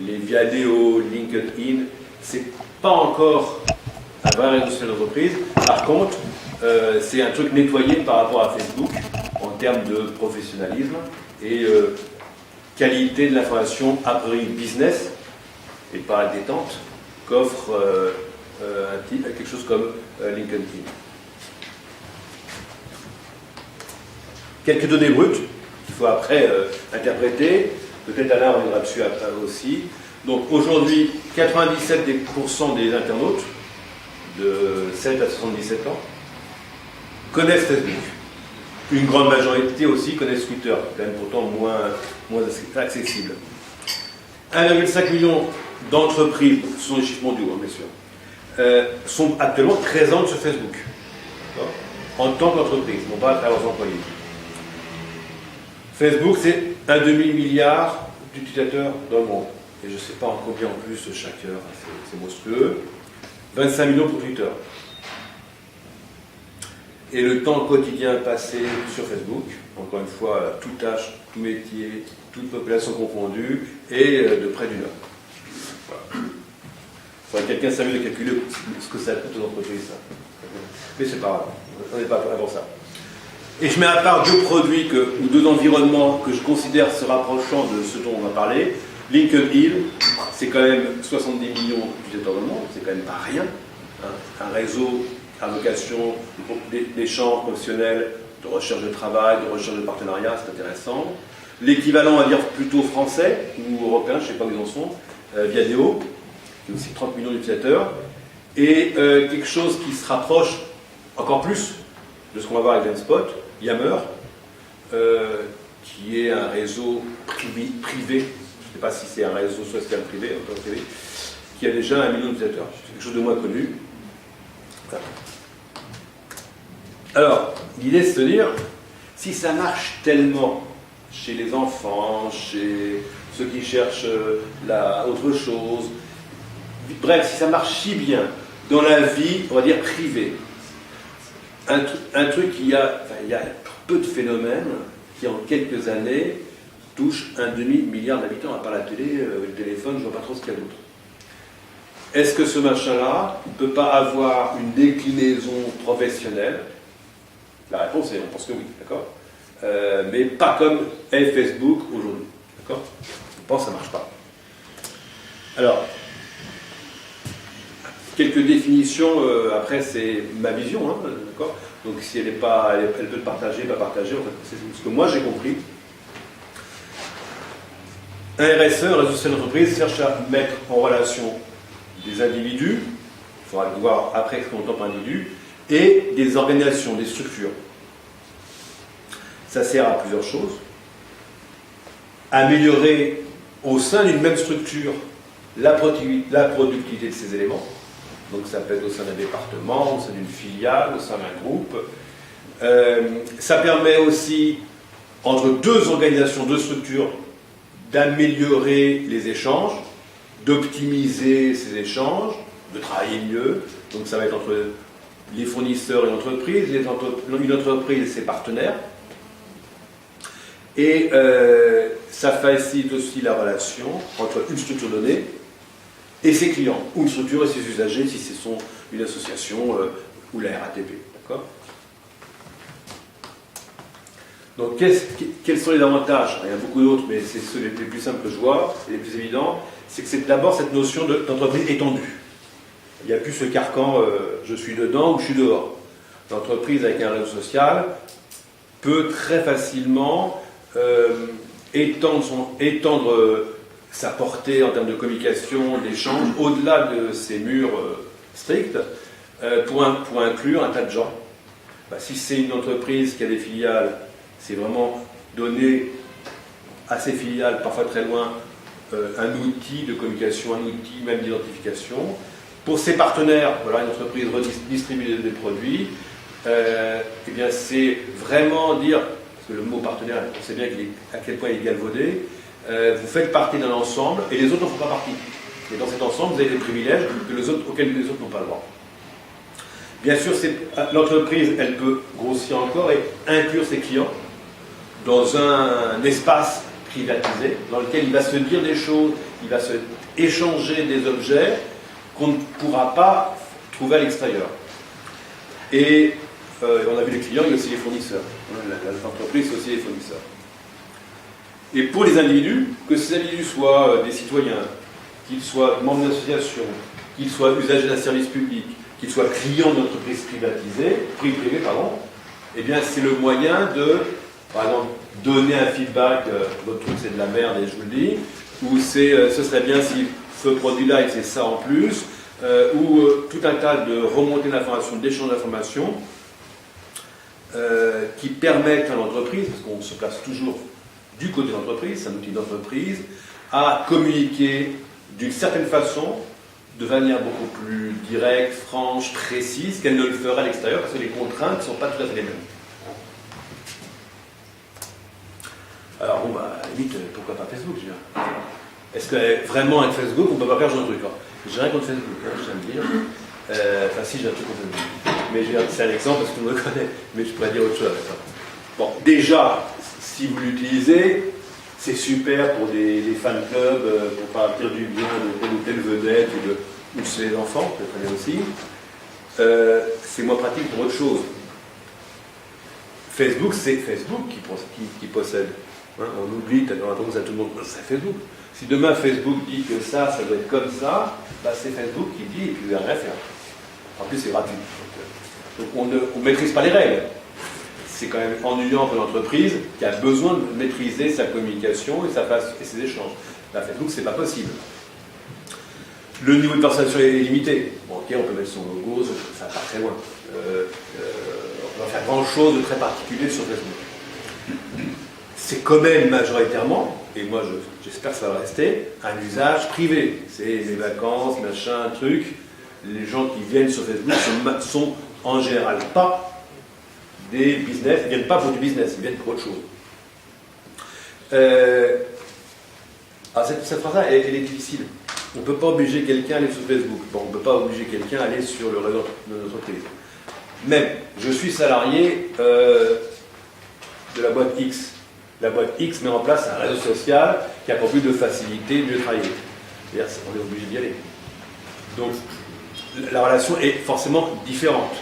les Viadeo, LinkedIn, c'est pas encore un vrai réseau social d'entreprise. Par contre, c'est un truc nettoyé par rapport à Facebook en termes de professionnalisme et qualité de l'information a priori business et pas détente qu'offre quelque chose comme LinkedIn. Quelques données brutes qu'il faut après interpréter. Peut-être Alain reviendra dessus après aussi. Donc aujourd'hui, 97% des internautes de 7 à 77 ans connaissent Facebook. Une grande majorité aussi connaissent Twitter, quand même pourtant moins accessible. 1,5 million d'entreprises, ce sont les chiffres mondiaux, bien sûr, sont actuellement présentes sur Facebook, en tant qu'entreprise, non pas à travers leurs employés. Facebook, c'est un demi-milliard d'utilisateurs dans le monde. Et je ne sais pas en combien en plus chaque heure, c'est monstrueux. 25 millions pour Twitter. Et le temps quotidien passé sur Facebook, encore une fois, tout âge, tout métier, toute population confondue, est de près d'une heure. Voilà. Il faudrait que quelqu'un s'amuse de calculer ce que ça coûte aux entreprises, ça. Mais c'est pas grave, on n'est pas avant ça. Et je mets à part deux produits ou deux environnements que je considère se rapprochant de ce dont on va parler. LinkedIn, c'est quand même 70 millions d'utilisateurs dans le monde, c'est quand même pas rien. Hein. Un réseau à vocation d'échanges professionnels, de recherche de travail, de recherche de partenariat, c'est intéressant. L'équivalent, on va dire, plutôt français ou européen, je ne sais pas où ils en sont, Viadeo, qui est aussi 30 millions d'utilisateurs. Et quelque chose qui se rapproche encore plus de ce qu'on va voir avec Lenspot, Yammer, qui est un réseau privé, je ne sais pas si c'est un réseau social privé, qui a déjà 1 million d'utilisateurs. C'est quelque chose de moins connu. Voilà. Alors, l'idée c'est de se dire, si ça marche tellement chez les enfants, chez ceux qui cherchent autre chose, bref, si ça marche si bien dans la vie, on va dire privée, un truc il y a peu de phénomènes qui en quelques années touchent un demi-milliard d'habitants, à part la télé, le téléphone, je ne vois pas trop ce qu'il y a d'autre. Est-ce que ce machin-là ne peut pas avoir une déclinaison professionnelle? La réponse est on pense que oui, d'accord, mais pas comme est Facebook aujourd'hui, d'accord. Je pense que ça ne marche pas. Alors, quelques définitions, après c'est ma vision, hein, d'accord. Donc si elle peut le partager, pas partager, en fait, c'est ce que moi j'ai compris. Un RSE, un réseau social d'entreprise, cherche à mettre en relation des individus, il faudra voir après ce qu'on entend par individu, et des organisations, des structures. Ça sert à plusieurs choses. Améliorer au sein d'une même structure la productivité de ces éléments. Donc ça peut être au sein d'un département, au sein d'une filiale, au sein d'un groupe. Ça permet aussi, entre deux organisations, deux structures, d'améliorer les échanges, d'optimiser ces échanges, de travailler mieux. Donc ça va être entre les fournisseurs et l'entreprise, une entreprise et ses partenaires. Et ça facilite aussi la relation entre une structure donnée et ses clients, ou une structure et ses usagers, si ce sont une association ou la RATP. D'accord ? Donc, quels sont les avantages? Il y en a beaucoup d'autres, mais c'est ceux les plus simples que je vois, et les plus évidents. C'est que c'est d'abord cette notion d'entreprise étendue. Il n'y a plus ce carcan je suis dedans ou je suis dehors. L'entreprise avec un réseau social peut très facilement étendre sa portée en termes de communication, d'échange, au-delà de ses murs stricts, pour inclure un tas de gens. Si c'est une entreprise qui a des filiales, c'est vraiment donner à ces filiales, parfois très loin, un outil de communication, un outil même d'identification. Pour ses partenaires, voilà, une entreprise redistribue des produits, eh bien c'est vraiment dire, parce que le mot partenaire, on sait bien à quel point il est galvaudé, vous faites partie d'un ensemble et les autres n'en font pas partie. Et dans cet ensemble, vous avez des privilèges auxquels les autres n'ont pas le droit. Bien sûr, l'entreprise, elle peut grossir encore et inclure ses clients dans un espace privatisé, dans lequel il va se dire des choses, il va se échanger des objets qu'on ne pourra pas trouver à l'extérieur. Et on a vu les clients, il y a aussi les fournisseurs. L'entreprise, c'est aussi les fournisseurs. Et pour les individus, que ces individus soient des citoyens, qu'ils soient membres d'associations, qu'ils soient usagers d'un service public, qu'ils soient clients d'entreprises privées, eh bien c'est le moyen de, par exemple, donner un feedback, votre truc c'est de la merde et je vous le dis, ou ce serait bien si ce produit-là il faisait ça en plus, ou tout un tas de remontées d'informations, d'échanges d'informations, qui permettent à l'entreprise, parce qu'on se place toujours du côté de l'entreprise, c'est un outil d'entreprise, à communiquer d'une certaine façon, de manière beaucoup plus directe, franche, précise, qu'elle ne le ferait à l'extérieur, parce que les contraintes ne sont pas tout à fait les mêmes. Alors, bon, bah, à la limite, pourquoi pas Facebook, je veux dire. Est-ce que vraiment avec Facebook, on peut pas faire ce genre de truc? J'ai rien contre Facebook, hein, je tiens à le dire. Enfin, si, j'ai un truc contre Facebook. Mais c'est un exemple parce que tout le monde le connaît, mais je pourrais dire autre chose. Bon, déjà, si vous l'utilisez, c'est super pour des fan clubs, pour partir du bien de telle ou telle vedette, ou c'est les enfants, peut très bien aussi. C'est moins pratique pour autre chose. Facebook, c'est Facebook qui possède. Hein, on oublie, on a tendance à tout le monde, c'est Facebook. Si demain Facebook dit que ça doit être comme ça, bah c'est Facebook qui dit et puis vous n'avez rien à faire. En plus, c'est gratuit. Donc on ne maîtrise pas les règles. C'est quand même ennuyant pour l'entreprise qui a besoin de maîtriser sa communication et ses échanges. Là, Facebook, c'est pas possible. Le niveau de personnalisation est limité. Bon, ok, on peut mettre son logo, ça part très loin. On va faire grand-chose de très particulier sur Facebook. C'est quand même majoritairement, et moi j'espère que ça va rester, un usage privé. C'est les vacances, machin, truc. Les gens qui viennent sur Facebook sont en général pas des business, ils ne viennent pas pour du business, ils viennent pour autre chose. Alors cette phrase-là, elle est difficile. On ne peut pas obliger quelqu'un à aller sur Facebook. Bon, on ne peut pas obliger quelqu'un à aller sur le réseau de l'entreprise. Même, je suis salarié de la boîte X. La boîte X met en place un réseau social qui a pour but de faciliter, de mieux travailler. C'est-à-dire, on est obligé d'y aller. Donc, la relation est forcément différente.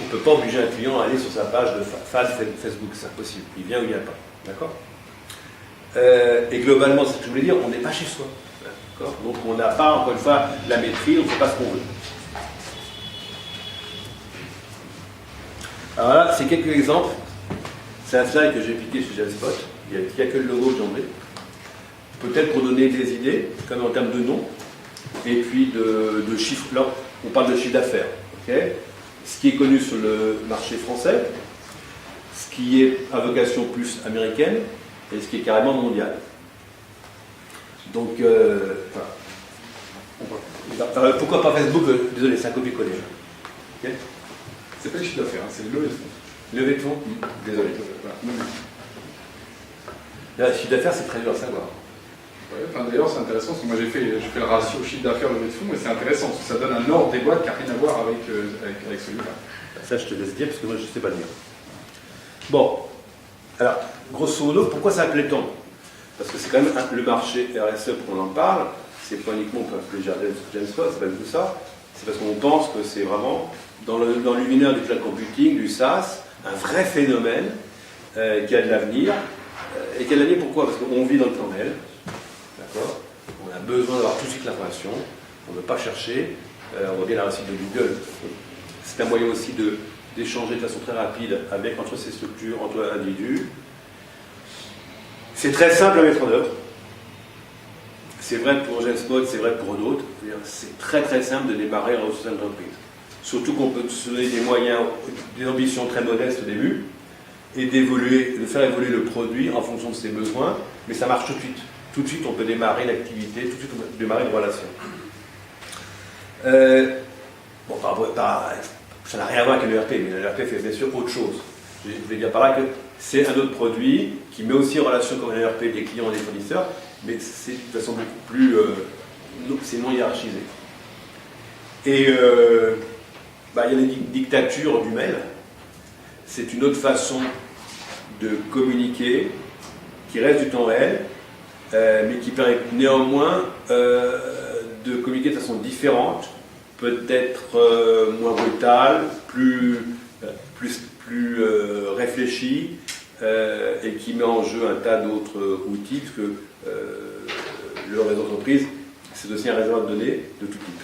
On ne peut pas obliger un client à aller sur sa page de fan Facebook, c'est impossible. Il vient ou il n'y vient pas. D'accord ? Et globalement, c'est ce que je voulais dire, on n'est pas chez soi. D'accord ? Donc on n'a pas, encore une fois, la maîtrise, on ne fait pas ce qu'on veut. Alors là, c'est quelques exemples. C'est un slide que j'ai piqué chez Genspot. Il n'y a que le logo que j'en ai. Peut-être pour donner des idées, comme en termes de nom, et puis de chiffres. Là, on parle de chiffre d'affaires. Okay ? Ce qui est connu sur le marché français, ce qui est à vocation plus américaine, et ce qui est carrément mondial. Donc, pourquoi pas Facebook? Désolé, c'est un copier-coller. Okay. C'est pas le chiffre d'affaires, c'est le levée de fonds. Levée de fonds. Désolé. Le chiffre d'affaires, c'est très dur à savoir. Ouais, d'ailleurs, c'est intéressant parce que moi j'ai fait le ratio chiffre d'affaires levée de fonds, et c'est intéressant parce que ça donne un ordre des boîtes qui n'a rien à voir avec celui-là. Ça, je te laisse dire parce que moi je ne sais pas dire. Bon, alors, grosso modo, pourquoi ça plaît tant? Parce que c'est quand même le marché RSE pour qu'on en parle, c'est pas uniquement pour les Genspot, c'est pas tout ça, c'est parce qu'on pense que c'est vraiment, dans l'univers du cloud computing, du SaaS, un vrai phénomène qui a de l'avenir. Et qui a de l'avenir pourquoi? Parce qu'on vit dans le temps réel. D'accord. On a besoin d'avoir tout de suite l'information, on ne veut pas chercher, on voit bien la réussite de Google. C'est un moyen aussi d'échanger de façon très rapide entre ces structures, entre individus. C'est très simple à mettre en œuvre. C'est vrai pour Genspot, c'est vrai pour d'autres. C'est très très simple de démarrer un réseau social d'entreprise. Surtout qu'on peut se donner des moyens, des ambitions très modestes au début, et de faire évoluer le produit en fonction de ses besoins, mais ça marche tout de suite. Tout de suite, on peut démarrer l'activité, tout de suite, on peut démarrer une relation. Ça n'a rien à voir avec l'ERP, mais l'ERP fait bien sûr autre chose. Je voulais dire par là que c'est un autre produit qui met aussi en relation comme l'ERP des clients et des fournisseurs, mais c'est de façon beaucoup plus... c'est non hiérarchisé. Et il y a les dictatures du mail. C'est une autre façon de communiquer qui reste du temps réel, mais qui permet néanmoins de communiquer de façon différente, peut-être moins brutale, plus réfléchie, et qui met en jeu un tas d'autres outils, parce que le réseau d'entreprise, c'est aussi un réservoir de données de tout type.